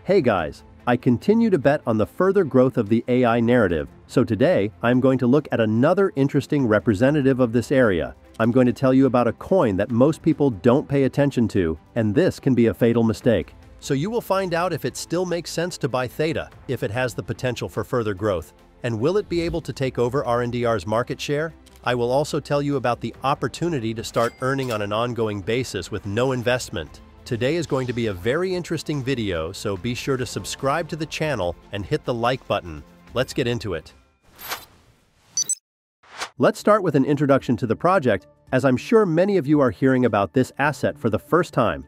Hey guys, I continue to bet on the further growth of the AI narrative, so today I'm going to look at another interesting representative of this area. I'm going to tell you about a coin that most people don't pay attention to, and this can be a fatal mistake. So you will find out if it still makes sense to buy Theta, if it has the potential for further growth, and will it be able to take over RNDR's market share? I will also tell you about the opportunity to start earning on an ongoing basis with no investment. Today is going to be a very interesting video, so be sure to subscribe to the channel and hit the like button. Let's get into it. Let's start with an introduction to the project, as I'm sure many of you are hearing about this asset for the first time.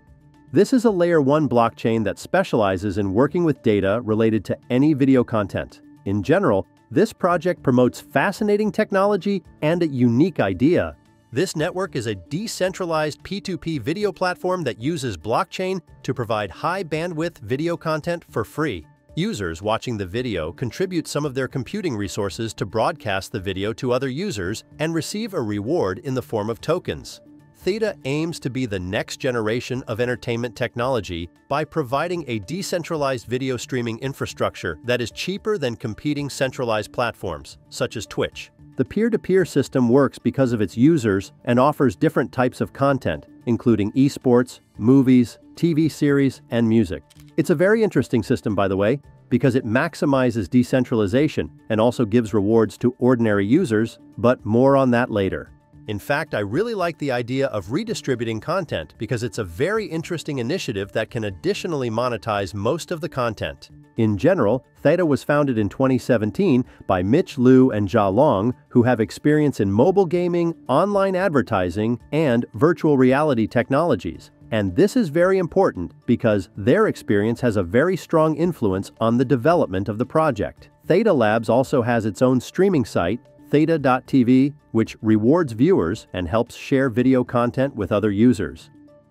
This is a Layer 1 blockchain that specializes in working with data related to any video content. In general, this project promotes fascinating technology and a unique idea. This network is a decentralized P2P video platform that uses blockchain to provide high-bandwidth video content for free. Users watching the video contribute some of their computing resources to broadcast the video to other users and receive a reward in the form of tokens. Theta aims to be the next generation of entertainment technology by providing a decentralized video streaming infrastructure that is cheaper than competing centralized platforms, such as Twitch. The peer-to-peer system works because of its users and offers different types of content, including esports, movies, TV series, and music. It's a very interesting system, by the way, because it maximizes decentralization and also gives rewards to ordinary users, but more on that later. In fact, I really like the idea of redistributing content because it's a very interesting initiative that can additionally monetize most of the content. In general, Theta was founded in 2017 by Mitch Liu and Jia Long, who have experience in mobile gaming, online advertising, and virtual reality technologies. And this is very important because their experience has a very strong influence on the development of the project. Theta Labs also has its own streaming site, Theta.tv, which rewards viewers and helps share video content with other users.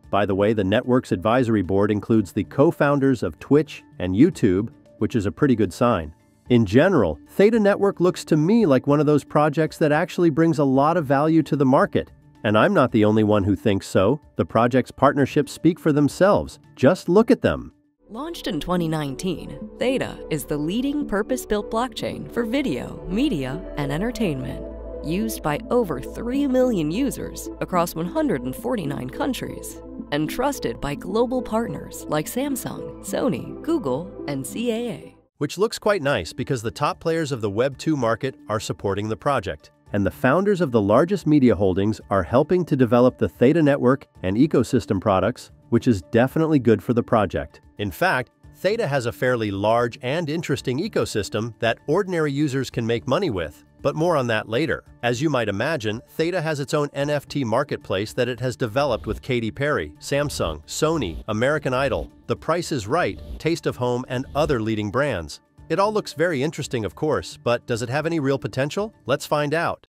By the way, the network's advisory board includes the co-founders of Twitch and YouTube, which is a pretty good sign. In general, Theta Network looks to me like one of those projects that actually brings a lot of value to the market. And I'm not the only one who thinks so. The project's partnerships speak for themselves. Just look at them. Launched in 2019, Theta is the leading purpose-built blockchain for video, media, and entertainment, used by over 3 million users across 149 countries, and trusted by global partners like Samsung, Sony, Google, and CAA. Which looks quite nice because the top players of the Web 2 market are supporting the project, and the founders of the largest media holdings are helping to develop the Theta network and ecosystem products, which is definitely good for the project. In fact, Theta has a fairly large and interesting ecosystem that ordinary users can make money with, but more on that later. As you might imagine, Theta has its own NFT marketplace that it has developed with Katy Perry, Samsung, Sony, American Idol, The Price is Right, Taste of Home, and other leading brands. It all looks very interesting, of course, but does it have any real potential? Let's find out.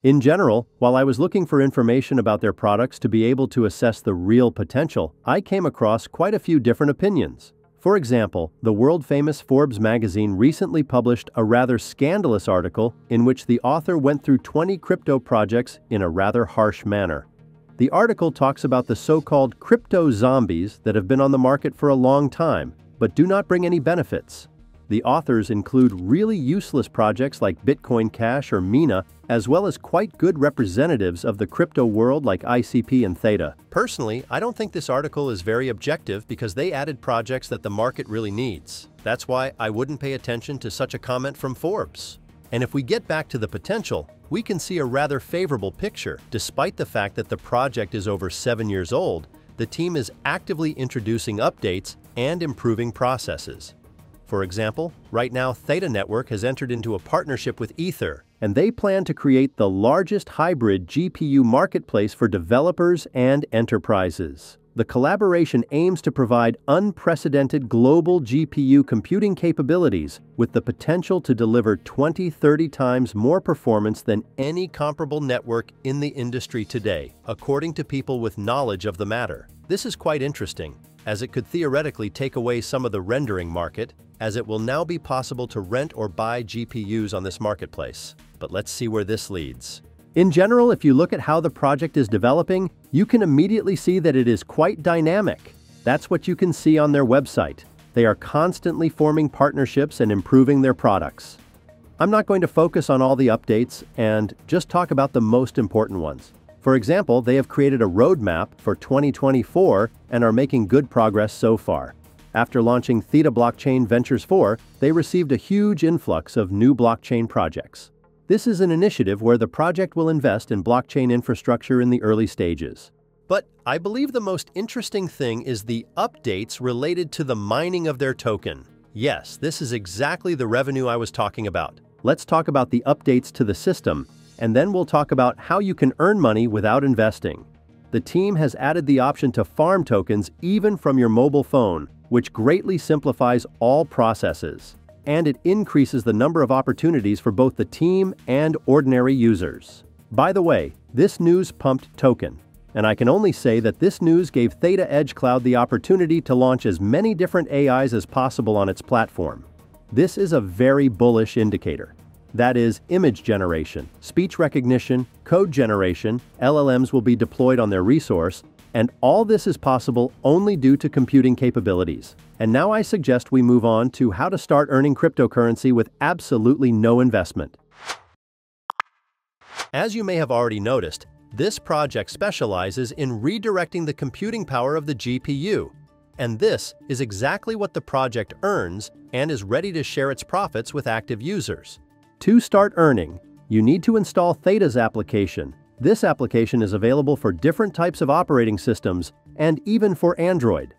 In general, while I was looking for information about their products to be able to assess the real potential, I came across quite a few different opinions. For example, the world-famous Forbes magazine recently published a rather scandalous article in which the author went through 20 crypto projects in a rather harsh manner. The article talks about the so-called crypto zombies that have been on the market for a long time, but do not bring any benefits. The authors include really useless projects like Bitcoin Cash or Mina, as well as quite good representatives of the crypto world like ICP and Theta. Personally, I don't think this article is very objective because they added projects that the market really needs. That's why I wouldn't pay attention to such a comment from Forbes. And if we get back to the potential, we can see a rather favorable picture. Despite the fact that the project is over 7 years old, the team is actively introducing updates and improving processes. For example, right now Theta Network has entered into a partnership with Ether, and they plan to create the largest hybrid GPU marketplace for developers and enterprises. The collaboration aims to provide unprecedented global GPU computing capabilities with the potential to deliver 20-30 times more performance than any comparable network in the industry today, according to people with knowledge of the matter. This is quite interesting, as it could theoretically take away some of the rendering market, as it will now be possible to rent or buy GPUs on this marketplace. But let's see where this leads. In general, if you look at how the project is developing, you can immediately see that it is quite dynamic. That's what you can see on their website. They are constantly forming partnerships and improving their products. I'm not going to focus on all the updates and just talk about the most important ones. For example, they have created a roadmap for 2024 and are making good progress so far. After launching Theta Blockchain Ventures 4, they received a huge influx of new blockchain projects. This is an initiative where the project will invest in blockchain infrastructure in the early stages. But I believe the most interesting thing is the updates related to the mining of their token. Yes, this is exactly the revenue I was talking about. Let's talk about the updates to the system, and then we'll talk about how you can earn money without investing. The team has added the option to farm tokens even from your mobile phone, which greatly simplifies all processes. And it increases the number of opportunities for both the team and ordinary users. By the way, this news pumped token. And I can only say that this news gave Theta Edge Cloud the opportunity to launch as many different AIs as possible on its platform. This is a very bullish indicator. That is, image generation, speech recognition, code generation, LLMs will be deployed on their resource, and all this is possible only due to computing capabilities. And now I suggest we move on to how to start earning cryptocurrency with absolutely no investment. As you may have already noticed, this project specializes in redirecting the computing power of the GPU. And this is exactly what the project earns and is ready to share its profits with active users. To start earning, you need to install Theta's application. This application is available for different types of operating systems and even for Android.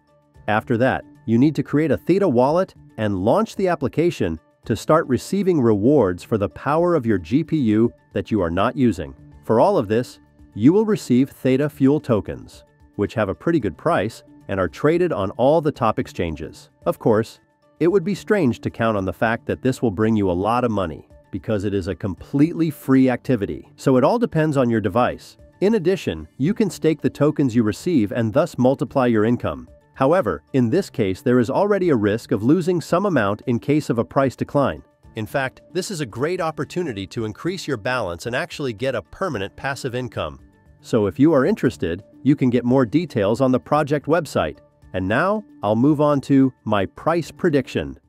After that, you need to create a Theta wallet and launch the application to start receiving rewards for the power of your GPU that you are not using. For all of this, you will receive Theta Fuel tokens, which have a pretty good price and are traded on all the top exchanges. Of course, it would be strange to count on the fact that this will bring you a lot of money, because it is a completely free activity, so it all depends on your device. In addition, you can stake the tokens you receive and thus multiply your income. However, in this case, there is already a risk of losing some amount in case of a price decline. In fact, this is a great opportunity to increase your balance and actually get a permanent passive income. So if you are interested, you can get more details on the project website. And now, I'll move on to my price prediction.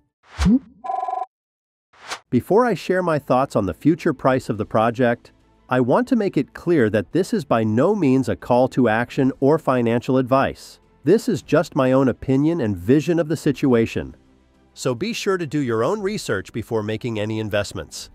Before I share my thoughts on the future price of the project, I want to make it clear that this is by no means a call to action or financial advice. This is just my own opinion and vision of the situation. So be sure to do your own research before making any investments.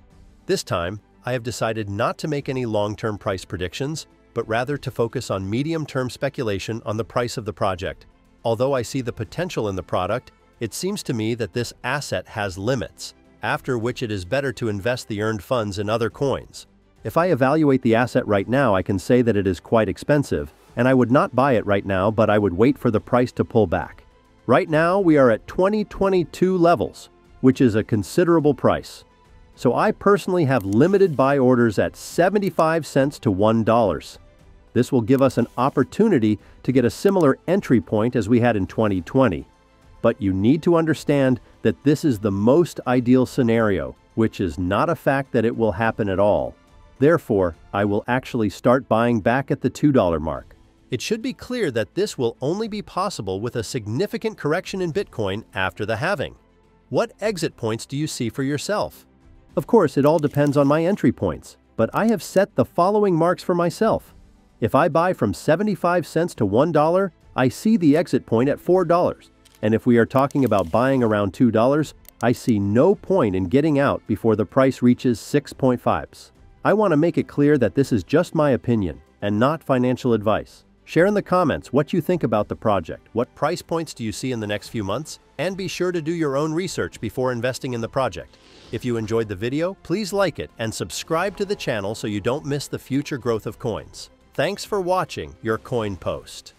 This time, I have decided not to make any long-term price predictions, but rather to focus on medium-term speculation on the price of the project. Although I see the potential in the product, it seems to me that this asset has limits, after which it is better to invest the earned funds in other coins. If I evaluate the asset right now, I can say that it is quite expensive, and I would not buy it right now, but I would wait for the price to pull back. Right now, we are at 2022 levels, which is a considerable price. So I personally have limited buy orders at 75 cents to $1. This will give us an opportunity to get a similar entry point as we had in 2020. But you need to understand that this is the most ideal scenario, which is not a fact that it will happen at all. Therefore, I will actually start buying back at the $2 mark. It should be clear that this will only be possible with a significant correction in Bitcoin after the halving. What exit points do you see for yourself? Of course, it all depends on my entry points, but I have set the following marks for myself. If I buy from 75 cents to $1, I see the exit point at $4. And if we are talking about buying around $2, I see no point in getting out before the price reaches 6.5s. I want to make it clear that this is just my opinion and not financial advice. Share in the comments what you think about the project. What price points do you see in the next few months? And be sure to do your own research before investing in the project. If you enjoyed the video, please like it and subscribe to the channel so you don't miss the future growth of coins. Thanks for watching your Coin Post.